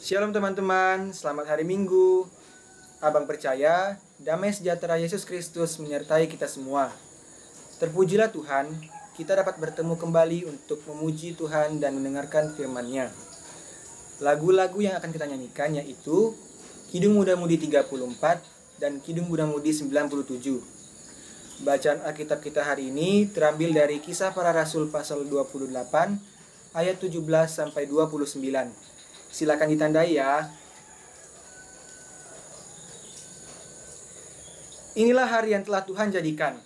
Shalom teman-teman, selamat hari Minggu. Abang percaya, damai sejahtera Yesus Kristus menyertai kita semua. Terpujilah Tuhan, kita dapat bertemu kembali untuk memuji Tuhan dan mendengarkan firman-Nya. Lagu-lagu yang akan kita nyanyikan yaitu Kidung Muda-Mudi 34 dan Kidung Muda-Mudi 97. Bacaan Alkitab kita hari ini terambil dari Kisah Para Rasul pasal 28 ayat 17 sampai 29. Silakan ditandai ya. Inilah hari yang telah Tuhan jadikan.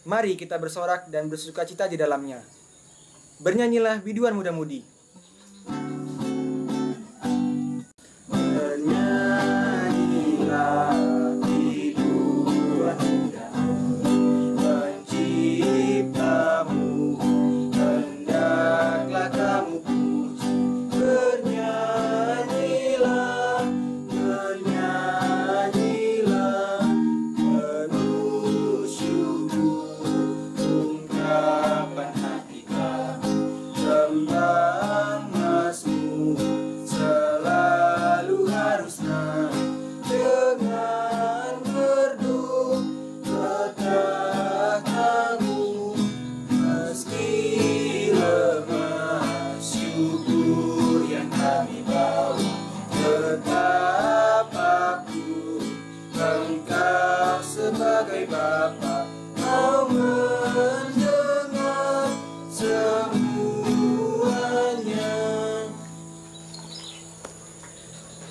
Mari kita bersorak dan bersukacita di dalamnya. Bernyanyilah biduan muda-mudi. Bernyanyilah biduan muda, penciptamu, hendaklah kamu puji. Bernyanyilah, penuh syukur, ungkapan hati kami, tembang Mazmur selalu harus naik dengan merdu tahtamu. Meski lemah, syukur yang kami bawa, tetap aku Engkau sebagai Bapa mau mendengar semuanya.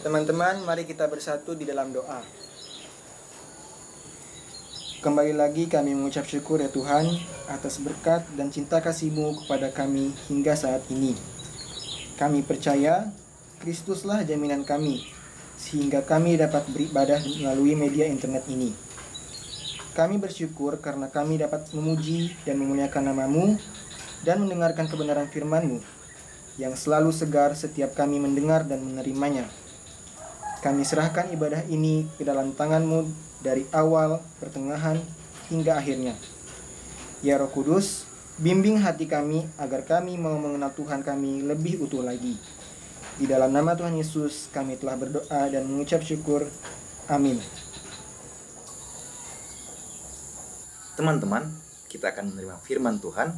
Teman-teman, mari kita bersatu di dalam doa. Kembali lagi kami mengucap syukur ya Tuhan atas berkat dan cinta kasih-Mu kepada kami hingga saat ini. Kami percaya Kristuslah jaminan kami, sehingga kami dapat beribadah melalui media internet ini. Kami bersyukur karena kami dapat memuji dan memuliakan nama-Mu dan mendengarkan kebenaran firman-Mu yang selalu segar setiap kami mendengar dan menerimanya. Kami serahkan ibadah ini ke dalam tangan-Mu dari awal, pertengahan, hingga akhirnya. Ya Roh Kudus, bimbing hati kami agar kami mau mengenal Tuhan kami lebih utuh lagi. Di dalam nama Tuhan Yesus kami telah berdoa dan mengucap syukur. Amin. Teman-teman, kita akan menerima firman Tuhan.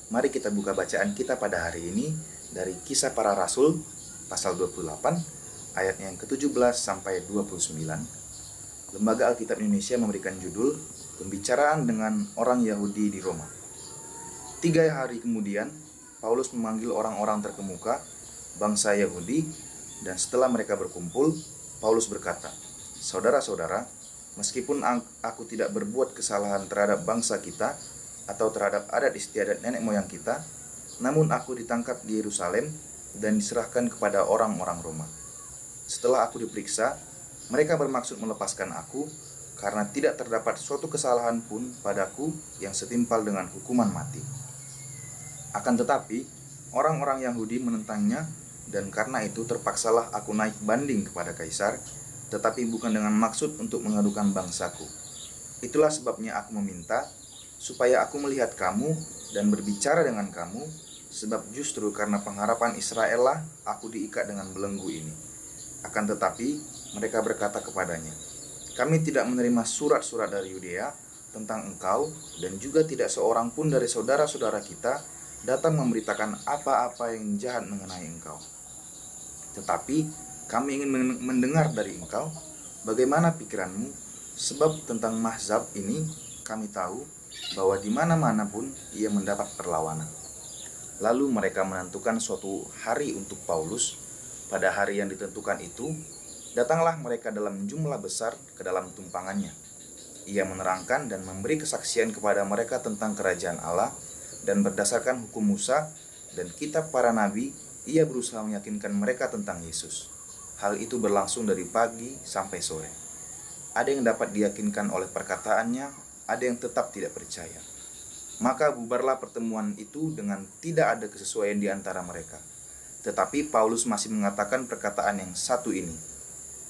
Mari kita buka bacaan kita pada hari ini dari Kisah Para Rasul pasal 28 ayatnya yang ke-17 sampai 29. Lembaga Alkitab Indonesia memberikan judul Pembicaraan dengan orang Yahudi di Roma. 3 hari kemudian, Paulus memanggil orang-orang terkemuka bangsa Yahudi, dan setelah mereka berkumpul, Paulus berkata, "Saudara-saudara, meskipun aku tidak berbuat kesalahan terhadap bangsa kita atau terhadap adat istiadat nenek moyang kita, namun aku ditangkap di Yerusalem dan diserahkan kepada orang-orang Roma. Setelah aku diperiksa, mereka bermaksud melepaskan aku karena tidak terdapat suatu kesalahan pun padaku yang setimpal dengan hukuman mati. Akan tetapi, orang-orang Yahudi menentangnya, dan karena itu terpaksalah aku naik banding kepada Kaisar, tetapi bukan dengan maksud untuk mengadukan bangsaku. Itulah sebabnya aku meminta supaya aku melihat kamu dan berbicara dengan kamu, sebab justru karena pengharapan Israel lah aku diikat dengan belenggu ini." Akan tetapi mereka berkata kepadanya, "Kami tidak menerima surat-surat dari Yudea tentang engkau, dan juga tidak seorang pun dari saudara-saudara kita datang memberitakan apa-apa yang jahat mengenai engkau. Tetapi kami ingin mendengar dari engkau bagaimana pikiranmu, sebab tentang Mahzab ini kami tahu bahwa di mana-mana pun ia mendapat perlawanan." Lalu mereka menentukan suatu hari untuk Paulus. Pada hari yang ditentukan itu, datanglah mereka dalam jumlah besar ke dalam tumpangannya. Ia menerangkan dan memberi kesaksian kepada mereka tentang kerajaan Allah, dan berdasarkan hukum Musa dan kitab para nabi, ia berusaha meyakinkan mereka tentang Yesus. Hal itu berlangsung dari pagi sampai sore. Ada yang dapat diyakinkan oleh perkataannya, ada yang tetap tidak percaya. Maka bubarlah pertemuan itu dengan tidak ada kesesuaian di antara mereka. Tetapi Paulus masih mengatakan perkataan yang satu ini,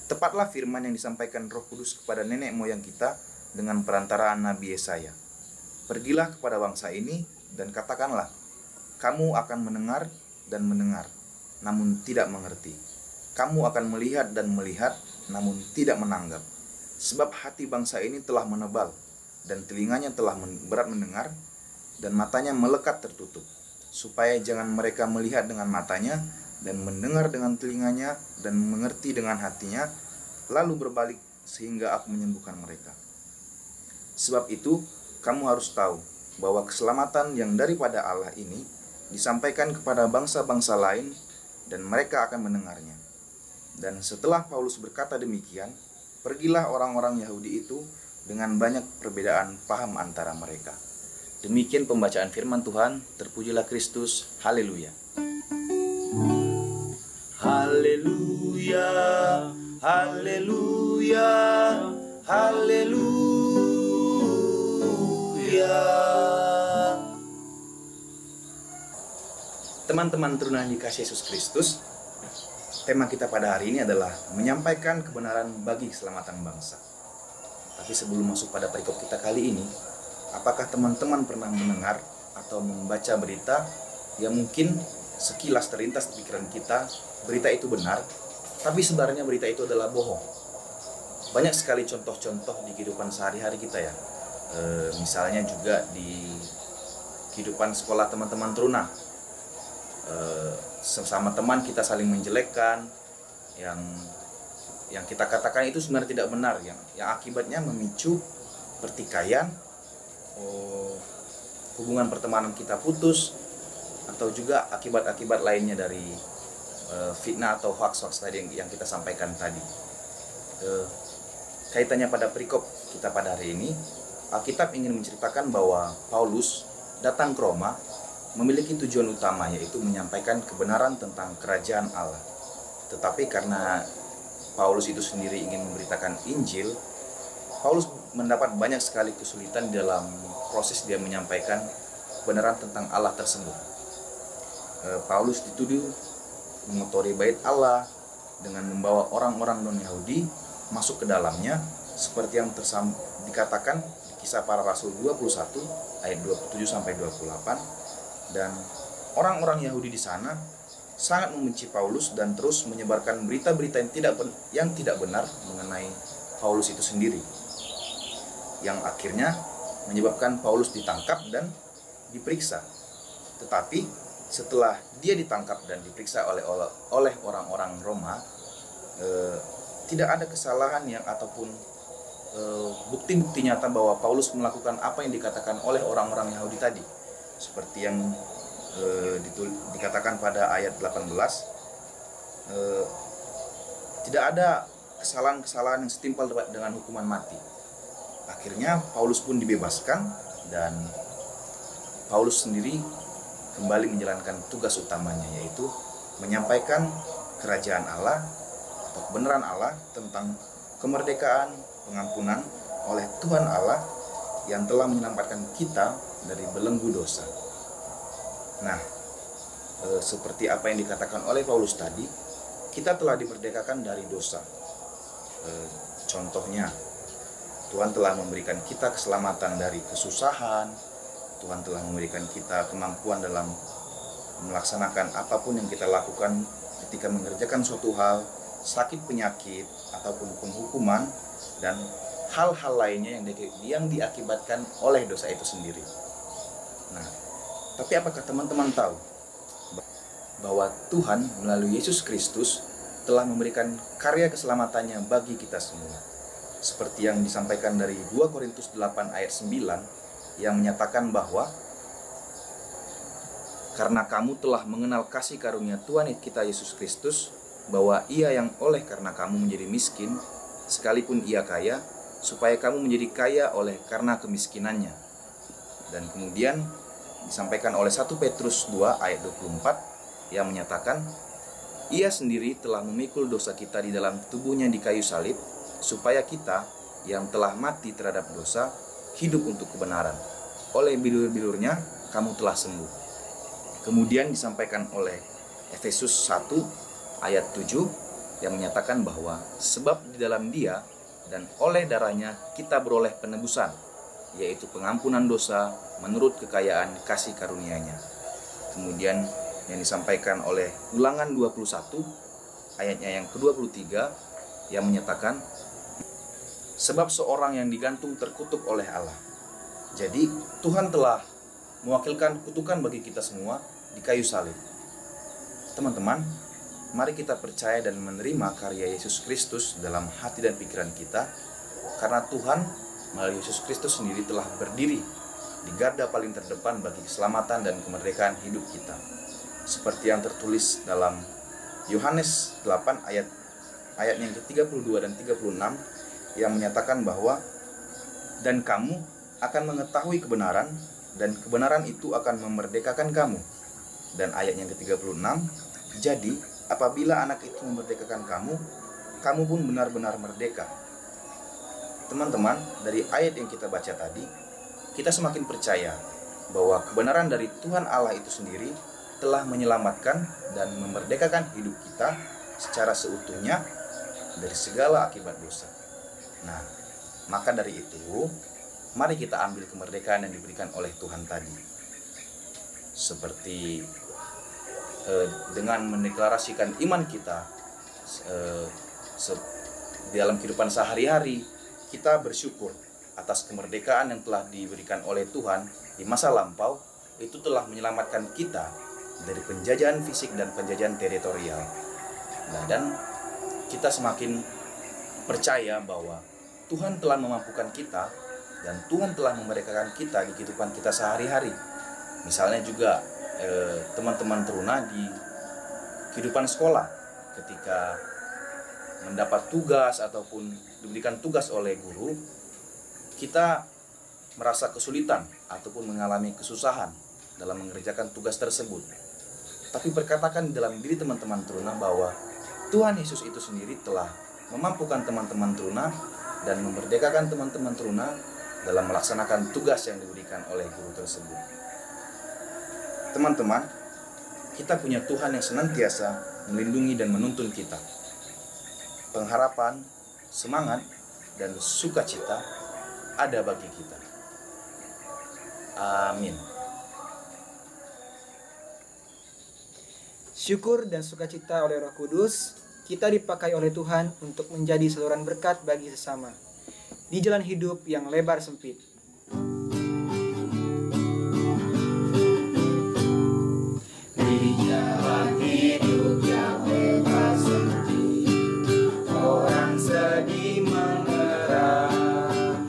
"Tepatlah firman yang disampaikan Roh Kudus kepada nenek moyang kita dengan perantaraan Nabi Yesaya. Pergilah kepada bangsa ini dan katakanlah, kamu akan mendengar dan mendengar, namun tidak mengerti. kamu akan melihat dan melihat, namun tidak menanggap. Sebab hati bangsa ini telah menebal, dan telinganya telah berat mendengar, dan matanya melekat tertutup, supaya jangan mereka melihat dengan matanya, dan mendengar dengan telinganya, dan mengerti dengan hatinya, lalu berbalik sehingga aku menyembuhkan mereka. Sebab itu, kamu harus tahu bahwa keselamatan yang daripada Allah ini disampaikan kepada bangsa-bangsa lain, dan mereka akan mendengarnya. Dan setelah Paulus berkata demikian, pergilah orang-orang Yahudi itu dengan banyak perbedaan paham antara mereka. Demikian pembacaan firman Tuhan. Terpujilah Kristus. Haleluya. Haleluya, haleluya, haleluya. Teman-teman teruna yang dikasihi Yesus Kristus, tema kita pada hari ini adalah menyampaikan kebenaran bagi keselamatan bangsa. Tapi sebelum masuk pada perikop kita kali ini, apakah teman-teman pernah mendengar atau membaca berita yang mungkin sekilas terlintas di pikiran kita, berita itu benar, tapi sebenarnya berita itu adalah bohong? Banyak sekali contoh-contoh di kehidupan sehari-hari kita ya. Misalnya juga di kehidupan sekolah teman-teman teruna. Sesama teman kita saling menjelekkan, yang kita katakan itu sebenarnya tidak benar, yang akibatnya memicu pertikaian, hubungan pertemanan kita putus, atau juga akibat-akibat lainnya dari fitnah atau hoax-hoax tadi yang kita sampaikan tadi. Kaitannya pada perikop kita pada hari ini, Alkitab ingin menceritakan bahwa Paulus datang ke Roma memiliki tujuan utama, yaitu menyampaikan kebenaran tentang kerajaan Allah. Tetapi karena Paulus itu sendiri ingin memberitakan Injil, Paulus mendapat banyak sekali kesulitan dalam proses dia menyampaikan kebenaran tentang Allah tersebut. Paulus dituduh mengotori bait Allah dengan membawa orang-orang non-Yahudi masuk ke dalamnya, seperti yang dikatakan di Kisah Para Rasul 21 ayat 27-28. Dan orang-orang Yahudi di sana sangat membenci Paulus dan terus menyebarkan berita-berita yang tidak benar mengenai Paulus itu sendiri, yang akhirnya menyebabkan Paulus ditangkap dan diperiksa. Tetapi setelah dia ditangkap dan diperiksa oleh orang-orang Roma, tidak ada kesalahan ataupun bukti-bukti nyata bahwa Paulus melakukan apa yang dikatakan oleh orang-orang Yahudi tadi. Seperti yang dikatakan pada ayat 18, tidak ada kesalahan-kesalahan yang setimpal dengan hukuman mati. Akhirnya Paulus pun dibebaskan, dan Paulus sendiri kembali menjalankan tugas utamanya, yaitu menyampaikan kerajaan Allah atau kebenaran Allah tentang kemerdekaan, pengampunan oleh Tuhan Allah yang telah menyelamatkan kita dari belenggu dosa. Nah, seperti apa yang dikatakan oleh Paulus tadi, kita telah diperdekakan dari dosa. Contohnya, Tuhan telah memberikan kita keselamatan dari kesusahan. Tuhan telah memberikan kita kemampuan dalam melaksanakan apapun yang kita lakukan ketika mengerjakan suatu hal, sakit penyakit, ataupun penghukuman, dan hal-hal lainnya yang diakibatkan oleh dosa itu sendiri. Nah, tapi apakah teman-teman tahu bahwa Tuhan melalui Yesus Kristus telah memberikan karya keselamatannya bagi kita semua? Seperti yang disampaikan dari 2 Korintus 8 ayat 9 yang menyatakan bahwa karena kamu telah mengenal kasih karunia Tuhan kita Yesus Kristus, bahwa Ia yang oleh karena kamu menjadi miskin, sekalipun Ia kaya, supaya kamu menjadi kaya oleh karena kemiskinannya. Dan kemudian disampaikan oleh 1 Petrus 2 ayat 24 yang menyatakan, Ia sendiri telah memikul dosa kita di dalam tubuhnya di kayu salib, supaya kita yang telah mati terhadap dosa hidup untuk kebenaran. Oleh bilur-bilurnya kamu telah sembuh. Kemudian disampaikan oleh Efesus 1 ayat 7 yang menyatakan bahwa sebab di dalam Dia dan oleh darahnya kita beroleh penebusan, yaitu pengampunan dosa menurut kekayaan kasih karunia-Nya. Kemudian yang disampaikan oleh Ulangan 21 ayatnya yang ke-23 yang menyatakan, sebab seorang yang digantung terkutuk oleh Allah. Jadi Tuhan telah mewakilkan kutukan bagi kita semua di kayu salib. Teman-teman, mari kita percaya dan menerima karya Yesus Kristus dalam hati dan pikiran kita, karena Tuhan melalui Yesus Kristus sendiri telah berdiri di garda paling terdepan bagi keselamatan dan kemerdekaan hidup kita. Seperti yang tertulis dalam Yohanes 8 ayat yang ke-32 dan 36 yang menyatakan bahwa, dan kamu akan mengetahui kebenaran, dan kebenaran itu akan memerdekakan kamu. Dan ayat yang ke-36, jadi apabila anak itu memerdekakan kamu, kamu pun benar-benar merdeka. Teman-teman, dari ayat yang kita baca tadi, kita semakin percaya bahwa kebenaran dari Tuhan Allah itu sendiri telah menyelamatkan dan memerdekakan hidup kita secara seutuhnya dari segala akibat dosa. Nah, maka dari itu, mari kita ambil kemerdekaan yang diberikan oleh Tuhan tadi. Seperti dengan mendeklarasikan iman kita di dalam kehidupan sehari-hari, kita bersyukur atas kemerdekaan yang telah diberikan oleh Tuhan di masa lampau. Itu telah menyelamatkan kita dari penjajahan fisik dan penjajahan teritorial. Nah, dan kita semakin percaya bahwa Tuhan telah memampukan kita dan Tuhan telah memerdekakan kita di kehidupan kita sehari-hari. Misalnya juga teman-teman teruna di kehidupan sekolah, ketika mendapat tugas ataupun diberikan tugas oleh guru, kita merasa kesulitan ataupun mengalami kesusahan dalam mengerjakan tugas tersebut. Tapi berkatakan dalam diri teman-teman teruna bahwa Tuhan Yesus itu sendiri telah memampukan teman-teman teruna dan memerdekakan teman-teman teruna dalam melaksanakan tugas yang diberikan oleh guru tersebut. Teman-teman, kita punya Tuhan yang senantiasa melindungi dan menuntun kita. Pengharapan, semangat, dan sukacita ada bagi kita. Amin. Syukur dan sukacita oleh Roh Kudus, kita dipakai oleh Tuhan untuk menjadi saluran berkat bagi sesama di jalan hidup yang lebar sempit. Di jalan hidup yang lebar sempit, orang sedih mengerang.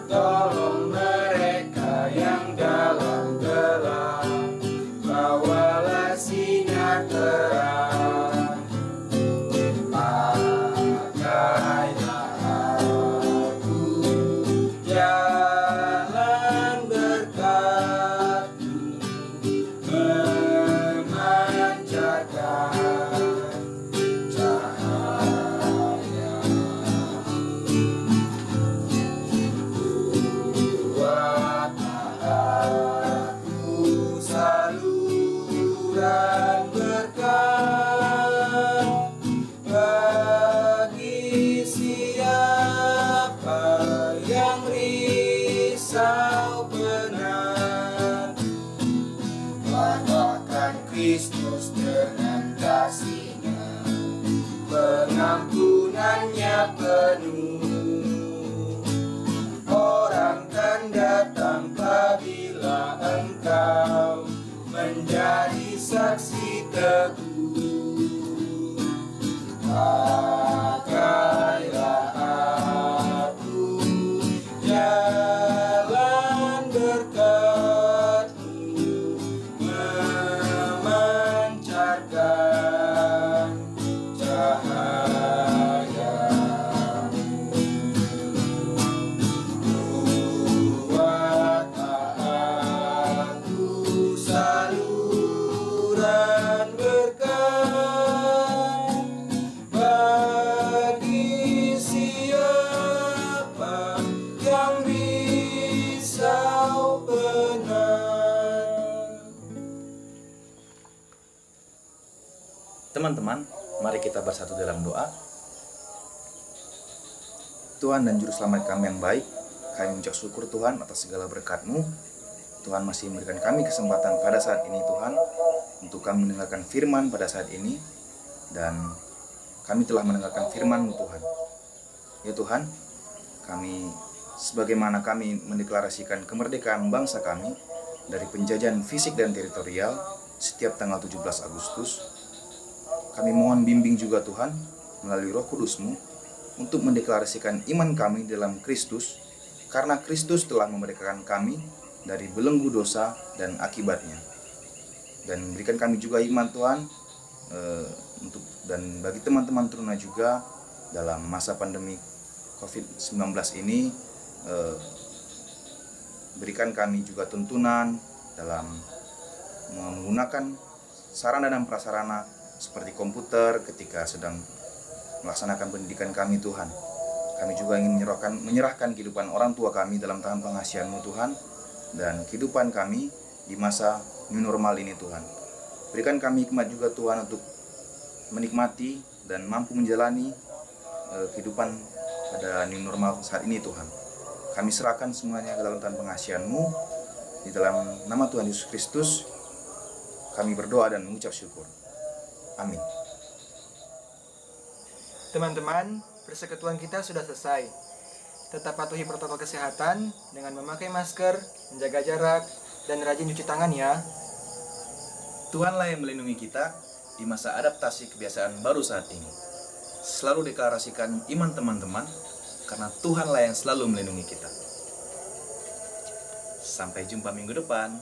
Tolong mereka yang dalam gelap, bawalah sinar terang. Kristus dengan kasih-Nya, pengampunannya penuh. Orang kan datang apabila engkau menjadi saksi teguh. Pakailah aku jalan berkat-Mu, memancarkan cahaya-Mu. Buat aku saluran berkat bagi siapa yang risau benar. Teman-teman, mari kita bersatu dalam doa. Tuhan dan Juru Selamat kami yang baik, kami mengucap syukur Tuhan atas segala berkat-Mu. Tuhan masih memberikan kami kesempatan pada saat ini Tuhan, untuk kami mendengarkan firman pada saat ini. dan kami telah mendengarkan firman-Mu Tuhan. Ya Tuhan, kami sebagaimana kami mendeklarasikan kemerdekaan bangsa kami dari penjajahan fisik dan teritorial setiap tanggal 17 Agustus, kami mohon bimbing juga Tuhan melalui Roh Kudus-Mu untuk mendeklarasikan iman kami dalam Kristus, karena Kristus telah memerdekakan kami dari belenggu dosa dan akibatnya. Dan berikan kami juga iman Tuhan dan bagi teman-teman Truna juga dalam masa pandemi COVID-19 ini, berikan kami juga tuntunan dalam menggunakan sarana dan prasarana seperti komputer ketika sedang melaksanakan pendidikan kami Tuhan. Kami juga ingin menyerahkan kehidupan orang tua kami dalam tangan pengasihan-Mu Tuhan, dan kehidupan kami di masa new normal ini Tuhan. Berikan kami hikmat juga Tuhan untuk menikmati dan mampu menjalani kehidupan pada new normal saat ini Tuhan. Kami serahkan semuanya ke dalam tangan pengasihan-Mu. Di dalam nama Tuhan Yesus Kristus kami berdoa dan mengucap syukur. Amin. Teman-teman, persekutuan kita sudah selesai. Tetap patuhi protokol kesehatan dengan memakai masker, menjaga jarak, dan rajin cuci tangan ya. Tuhanlah yang melindungi kita di masa adaptasi kebiasaan baru saat ini. Selalu deklarasikan iman teman-teman, karena Tuhanlah yang selalu melindungi kita. Sampai jumpa minggu depan.